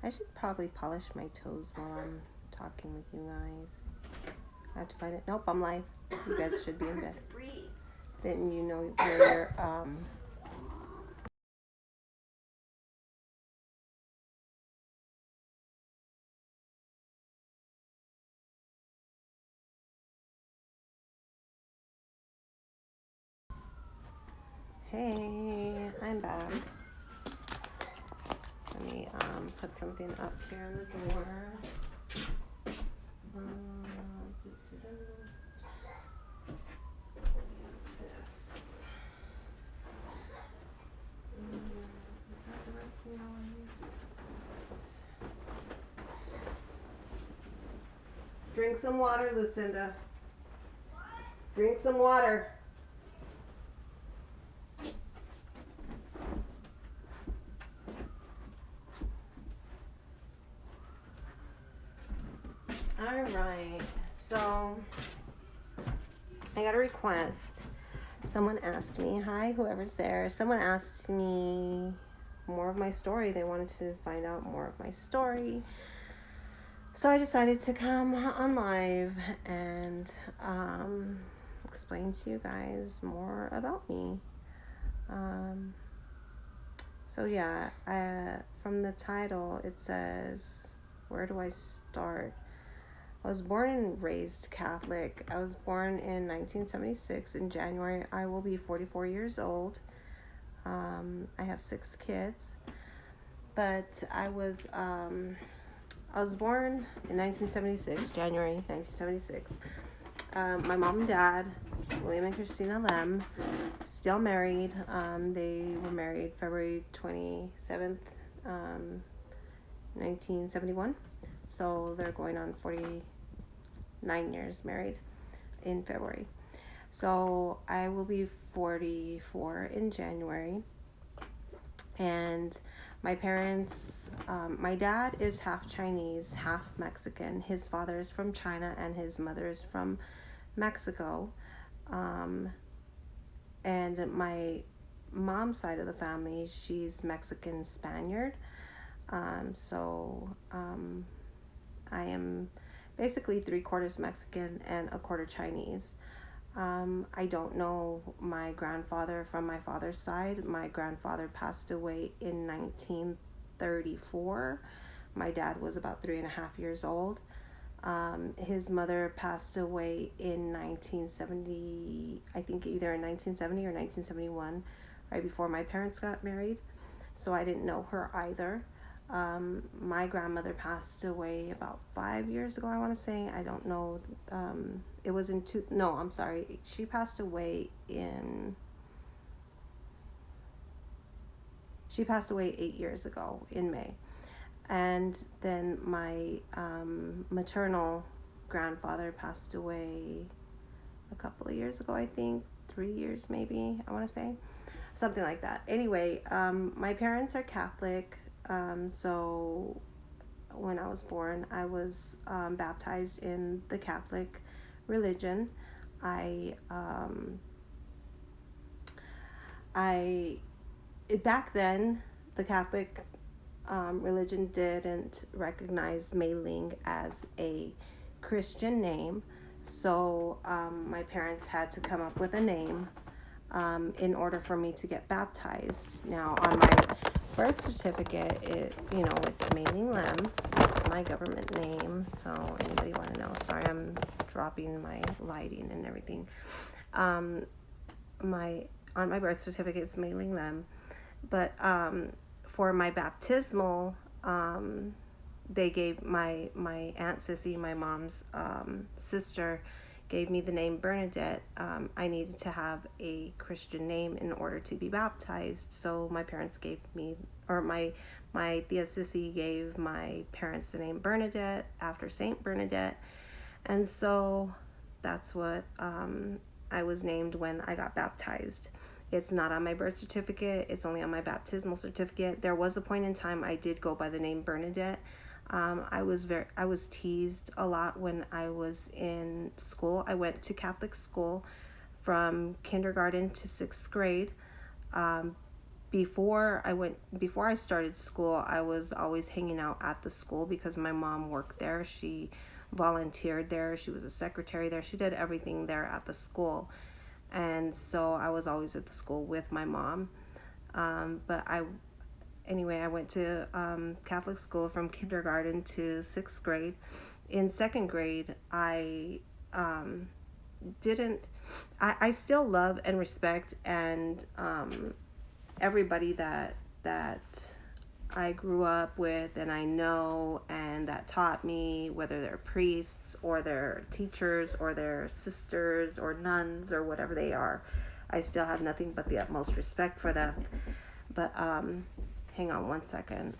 I should probably polish my toes while I'm talking with you guys. I have to find it. Nope, I'm live. You guys should be in bed. Then you know where your Hey, I'm back. Let me put something up here on the door. This. Is that the right noise? This is it. Drink some water, Lucinda. Drink some water. All right. So I got a request. Someone asked me, hi, whoever's there. Someone asked me more of my story. They wanted to find out more of my story. So I decided to come on live and explain to you guys more about me. So yeah, from the title, it says, where do I start? I was born and raised Catholic. I was born in 1976. In January, I will be 44 years old. I have 6 kids. But I was born in 1976, January 1976. My mom and dad, William and Christina Lem, still married. They were married February 27th, 1971. So they're going on 49 years married in February. So I will be 44 in January. And my parents, my dad is half Chinese, half Mexican. His father is from China and his mother is from Mexico. And my mom's side of the family, she's Mexican Spaniard. So I am basically 3/4 Mexican and 1/4 Chinese. I don't know my grandfather from my father's side. My grandfather passed away in 1934. My dad was about 3.5 years old. His mother passed away in 1970, I think either in 1970 or 1971, right before my parents got married. So I didn't know her either. My grandmother passed away about 5 years ago, I want to say. I don't know. It was in no, I'm sorry. She passed away 8 years ago in May. And then my maternal grandfather passed away a couple of years ago, I think. 3 years maybe, I want to say. Something like that. Anyway, my parents are Catholic. So when I was born, I was baptized in the Catholic religion. Back then, the Catholic religion didn't recognize Mai-Ling as a Christian name. So my parents had to come up with a name in order for me to get baptized. Now, on my birth certificate, it's Mai-Ling Lem. It's my government name. So anybody want to know? Sorry, I'm dropping my lighting and everything. On my birth certificate, it's Mai-Ling Lem. But for my baptismal, they gave my Aunt Sissy, my mom's sister, gave me the name Bernadette. I needed to have a Christian name in order to be baptized. So my parents gave me, or my Tia Sissy gave my parents the name Bernadette after Saint Bernadette. And so that's what I was named when I got baptized. It's not on my birth certificate. It's only on my baptismal certificate. There was a point in time I did go by the name Bernadette. I was teased a lot when I was in school. I went to Catholic school from kindergarten to 6th grade. before I started school, I was always hanging out at the school because my mom worked there. She volunteered there. She was a secretary there. She did everything there at the school. And so I was always at the school with my mom. But I went to Catholic school from kindergarten to 6th grade. In 2nd grade, um, didn't, I still love and respect and everybody that I grew up with and I know and that taught me, whether they're priests or they're teachers or they're sisters or nuns or whatever they are. I still have nothing but the utmost respect for them. But hang on one second.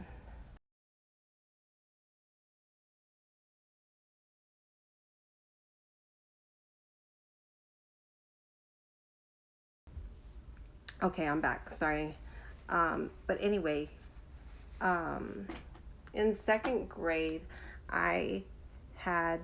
Okay, I'm back. Sorry. But anyway, um, in 2nd grade, I had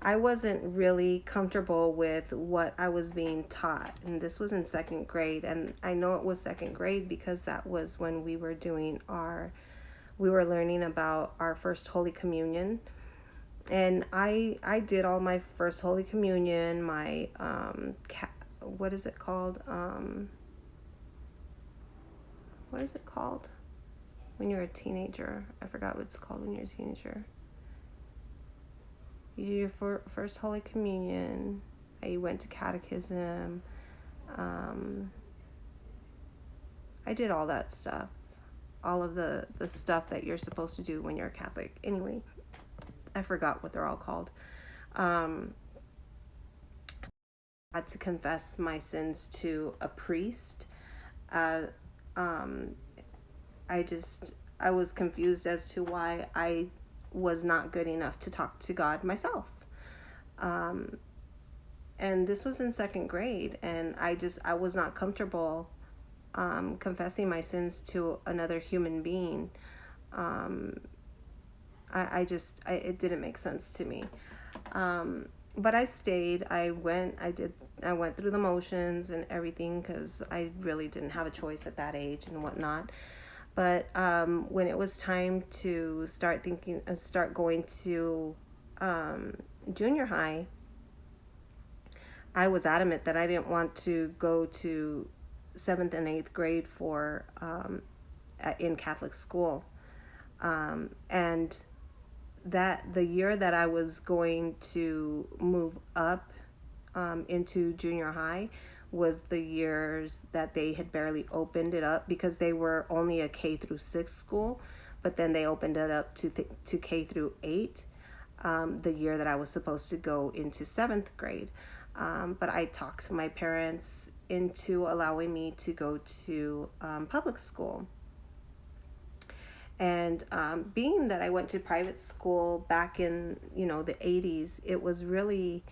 I wasn't really comfortable with what I was being taught. And this was in 2nd grade. And I know it was 2nd grade because that was when we were learning about our first Holy Communion. And I did all my first Holy Communion, my, what is it called? What is it called when you're a teenager? I forgot what it's called when you're a teenager. You do your first Holy Communion. You went to catechism. Um, I did all that stuff. All of the stuff that you're supposed to do when you're a Catholic. Anyway, I forgot what they're all called. I had to confess my sins to a priest. Uh, um, I was confused as to why I was not good enough to talk to God myself. Um, and this was in 2nd grade, and I was not comfortable confessing my sins to another human being. Um, it didn't make sense to me. But I stayed. I went through the motions and everything because I really didn't have a choice at that age and whatnot. But when it was time to start going to junior high, I was adamant that I didn't want to go to 7th and 8th grade in Catholic school. And that the year that I was going to move up into junior high was the years that they had barely opened it up because they were only a K through 6 school, but then they opened it up to K through 8 the year that I was supposed to go into 7th grade. But I talked to my parents into allowing me to go to public school. And being that I went to private school back in, the 80s, it was really,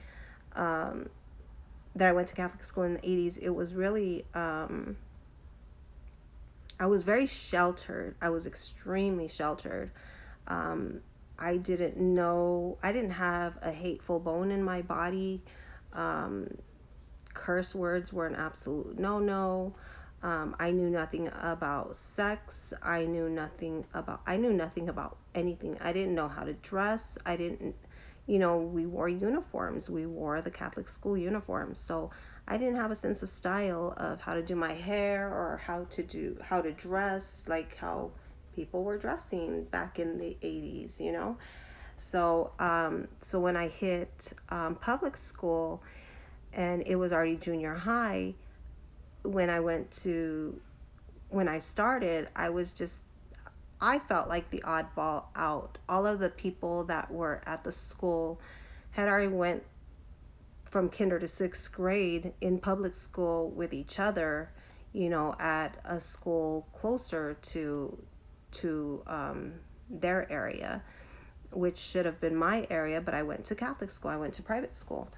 that I went to Catholic school in the 80s, it was really, I was very sheltered. I was extremely sheltered. I didn't have a hateful bone in my body. Curse words were an absolute no-no. I knew nothing about sex. I knew nothing about anything. I didn't know how to dress. I didn't, we wore uniforms. We wore the Catholic school uniforms. So I didn't have a sense of style of how to do my hair or how to dress like how people were dressing back in the 80s. So when I hit public school and it was already junior high, when I started, I felt like the oddball out. All of the people that were at the school had already went from kinder to 6th grade in public school with each other, at a school closer to their area, which should have been my area, but I went to Catholic school. I went to private school.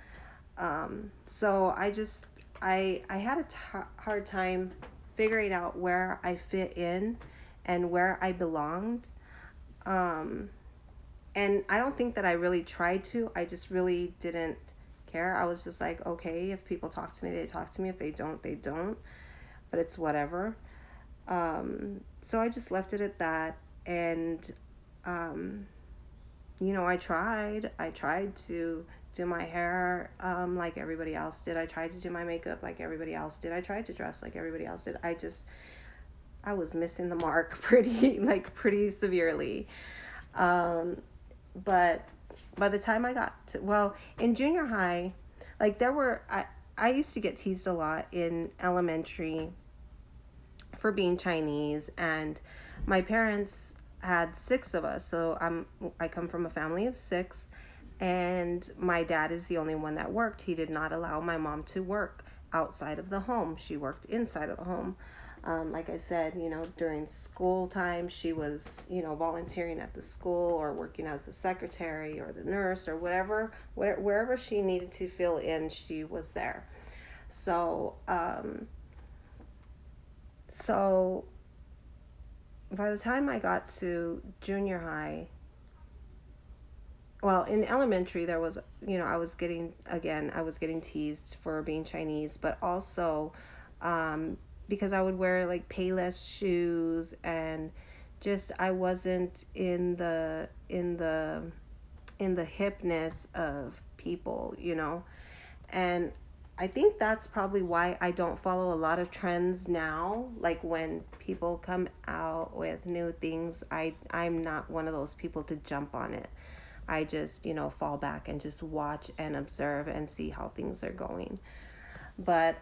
So I had a hard time figuring out where I fit in and where I belonged. And I don't think that I really tried to. I just really didn't care. I was just like, okay, if people talk to me, they talk to me. If they don't, they don't. but it's whatever. So I just left it at that. And, um, I tried to do my hair like everybody else did. I tried to do my makeup like everybody else did. I tried to dress like everybody else did. I was missing the mark pretty severely. Um, but by the time I got to, well, in junior high, like I used to get teased a lot in elementary for being Chinese, and my parents had six of us. So I come from a family of six, and my dad is the only one that worked. He did not allow my mom to work outside of the home. She worked inside of the home. Like I said, during school time, she was, volunteering at the school or working as the secretary or the nurse or wherever she needed to fill in, she was there. So, so by the time I got to junior high, well, in elementary, there was, I was getting teased for being Chinese, but also because I would wear like Payless shoes, and just I wasn't in the hipness of people. And I think that's probably why I don't follow a lot of trends now. Like when people come out with new things, I'm not one of those people to jump on it. I just, fall back and just watch and observe and see how things are going. But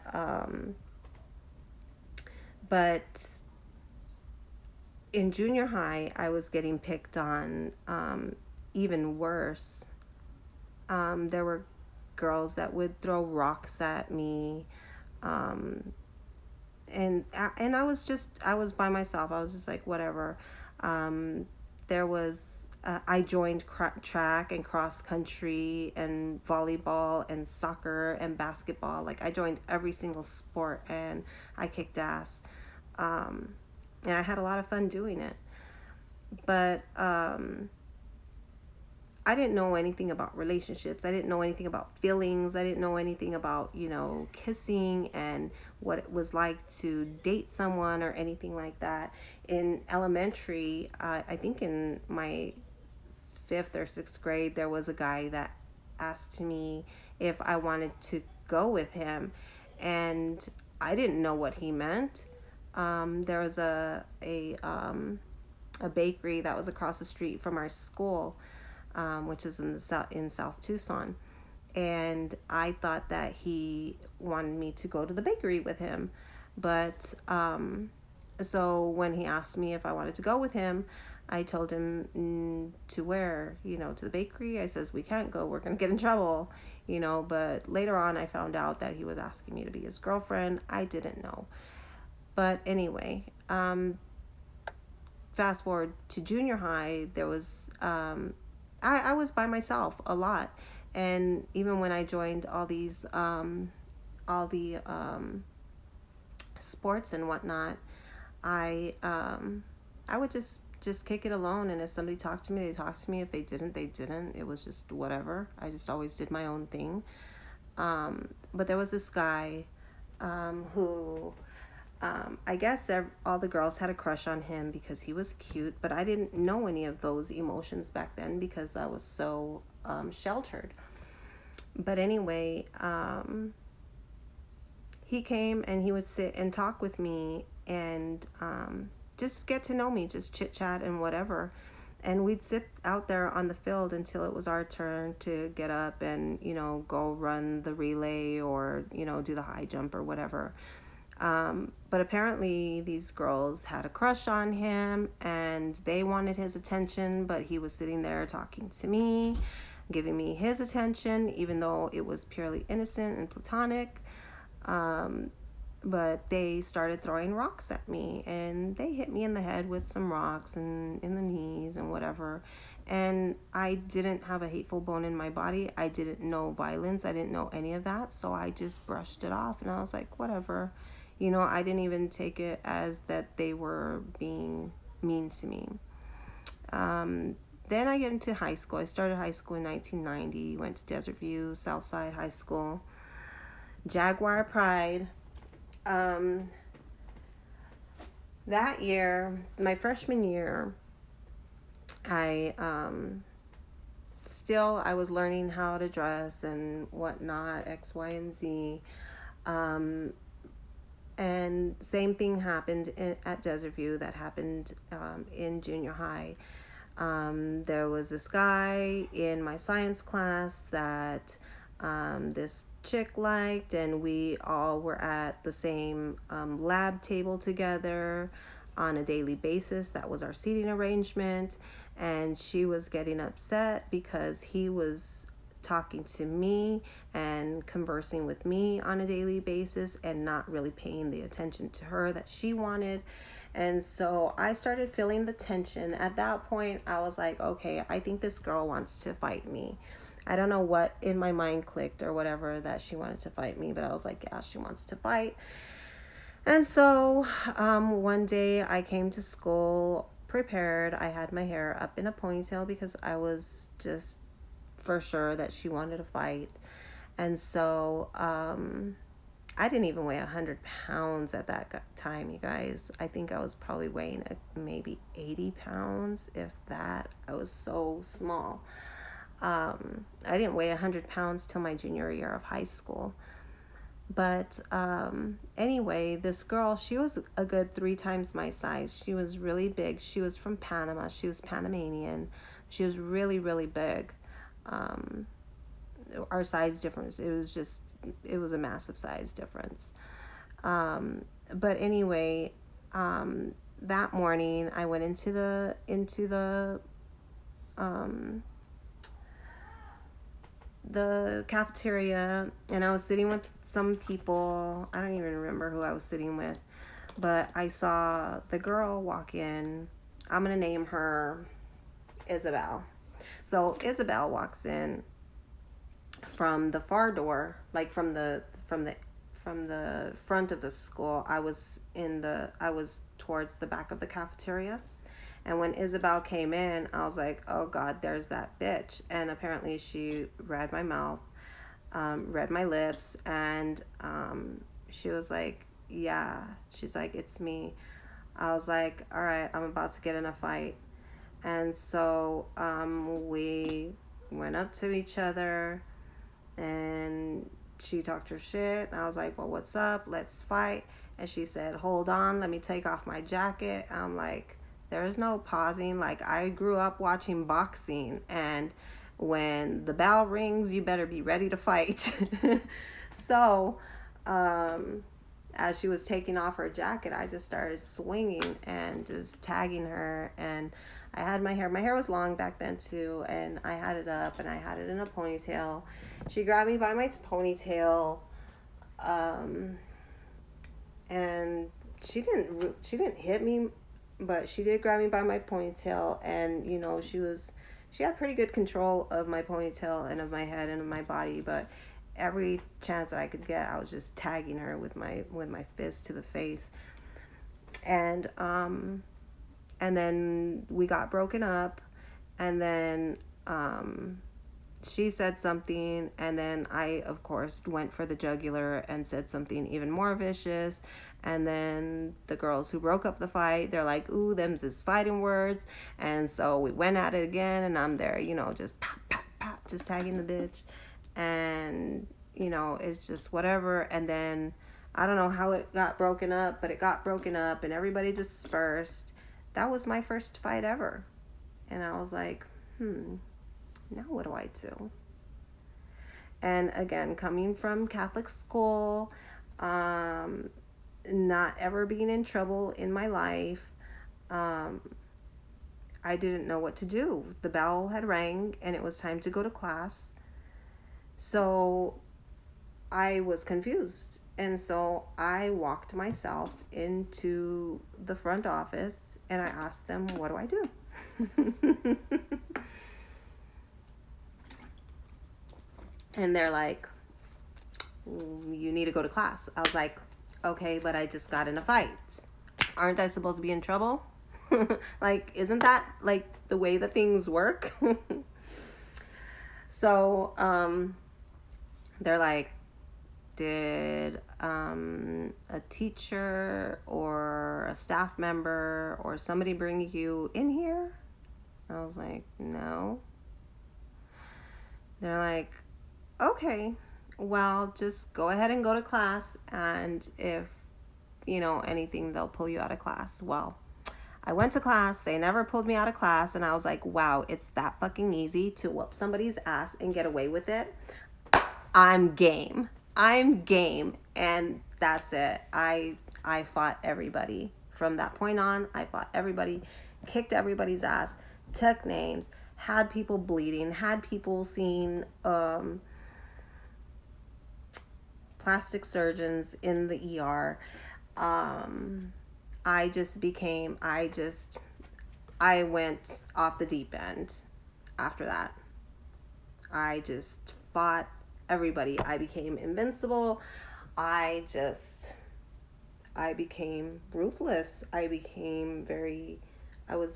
but in junior high, I was getting picked on, even worse. There were girls that would throw rocks at me, um, and I was by myself. I was just like whatever. Um, there was I joined track and cross country and volleyball and soccer and basketball. Like I joined every single sport, and I kicked ass. Um, and I had a lot of fun doing it. But I didn't know anything about relationships. I didn't know anything about feelings. I didn't know anything about, kissing and what it was like to date someone or anything like that. In elementary, I think in my fifth or sixth grade, there was a guy that asked me if I wanted to go with him, and I didn't know what he meant. There was a bakery that was across the street from our school, which is in South Tucson, and I thought that he wanted me to go to the bakery with him, but so when he asked me if I wanted to go with him, I told him, to where, to the bakery. I says, we can't go, we're gonna get in trouble, but later on I found out that he was asking me to be his girlfriend. I didn't know. But anyway, fast forward to junior high, there was I was by myself a lot, and even when I joined all the sports and whatnot, I would just kick it alone, and if somebody talked to me, they talked to me. If they didn't, they didn't. It was just whatever. I just always did my own thing. But there was this guy who I guess all the girls had a crush on him because he was cute, but I didn't know any of those emotions back then because I was so sheltered. But anyway, he came and he would sit and talk with me, and just get to know me, just chit chat and whatever. And we'd sit out there on the field until it was our turn to get up and, go run the relay or, do the high jump or whatever. But apparently these girls had a crush on him and they wanted his attention, but he was sitting there talking to me, giving me his attention, even though it was purely innocent and platonic. But they started throwing rocks at me, and they hit me in the head with some rocks and in the knees and whatever. And I didn't have a hateful bone in my body. I didn't know violence. I didn't know any of that. So I just brushed it off, and I was like, whatever. I didn't even take it as that they were being mean to me. Then I get into high school. I started high school in 1990, went to Desert View, Southside High School, Jaguar Pride. That year, my freshman year, I still I was learning how to dress and whatnot, X, Y, and Z. Um, and same thing happened at Desert View that happened in junior high. There was this guy in my science class that this chick liked, and we all were at the same lab table together on a daily basis. That was our seating arrangement. And she was getting upset because he was talking to me and conversing with me on a daily basis and not really paying the attention to her that she wanted. And so I started feeling the tension. At that point, I was like, okay, I think this girl wants to fight me. I don't know what in my mind clicked or whatever that she wanted to fight me, but I was like, yeah, she wants to fight. And so one day I came to school prepared. I had my hair up in a ponytail because I was just for sure that she wanted to fight. And so I didn't even weigh 100 pounds at that time, you guys. I think I was probably weighing maybe 80 pounds, if that. I was so small. I didn't weigh 100 pounds till my junior year of high school. But anyway, this girl, she was a good 3 times my size. She was really big. She was from Panama. She was Panamanian. She was really, really big. Our size difference, it was a massive size difference. But anyway, that morning I went into the cafeteria, and I was sitting with some people. I don't even remember who I was sitting with, but I saw the girl walk in. I'm gonna name her Isabel. So Isabel walks in from the far door, like from the front of the school. I was towards the back of the cafeteria. And when Isabel came in, I was like, oh God, there's that bitch. And apparently she read my mouth, read my lips, and she was like, yeah. She's like, it's me. I was like, all right, I'm about to get in a fight. And so we went up to each other, and she talked her shit. And I was like, well, what's up? Let's fight. And she said, hold on, let me take off my jacket. I'm like, there's no pausing. Like, I grew up watching boxing, and when the bell rings, you better be ready to fight. So as she was taking off her jacket, I just started swinging and just tagging her. And I had my hair was long back then too, and I had it up and I had it in a ponytail. She grabbed me by my ponytail, and she didn't hit me, but she did grab me by my ponytail. And she had pretty good control of my ponytail and of my head and of my body. But every chance that I could get, I was just tagging her with my fist to the face. And then we got broken up, and then she said something, and then I, of course, went for the jugular and said something even more vicious. And then the girls who broke up the fight, they're like, ooh, them's his fighting words. And so we went at it again, and I'm there, just pop, pop, pop, just tagging the bitch. And, it's just whatever. And then I don't know how it got broken up, but it got broken up, and everybody dispersed. That was my first fight ever. And I was like, now what do I do? And again, coming from Catholic school, not ever being in trouble in my life, I didn't know what to do. The bell had rang and it was time to go to class. So I was confused. And so I walked myself into the front office and I asked them, what do I do? And they're like, you need to go to class. I was like, okay, but I just got in a fight. Aren't I supposed to be in trouble? Like, isn't that like the way that things work? So they're like, did a teacher or a staff member or somebody bring you in here? I was like, no. They're like, okay, well, just go ahead and go to class, and if anything, they'll pull you out of class. Well, I went to class, they never pulled me out of class, and I was like, wow, it's that fucking easy to whoop somebody's ass and get away with it. I'm game. And that's it. I fought everybody. From that point on, I fought everybody, kicked everybody's ass, took names, had people bleeding, had people seeing plastic surgeons in the ER. I went off the deep end after that. I just fought everybody. I became invincible. I became ruthless. I was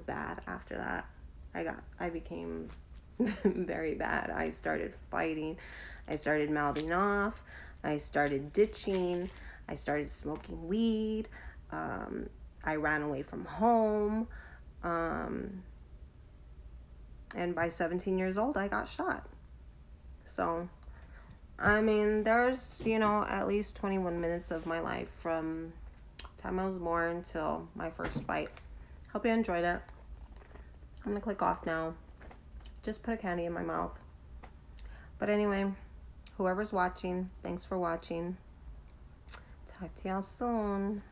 bad after that. I became very bad. I started fighting. I started mouthing off. I started ditching. I started smoking weed. I ran away from home. And by 17 years old, I got shot. So, I mean, there's, at least 21 minutes of my life from time I was born till my first fight. Hope you enjoyed it. I'm going to click off now. Just put a candy in my mouth. But anyway, whoever's watching, thanks for watching. Talk to y'all soon.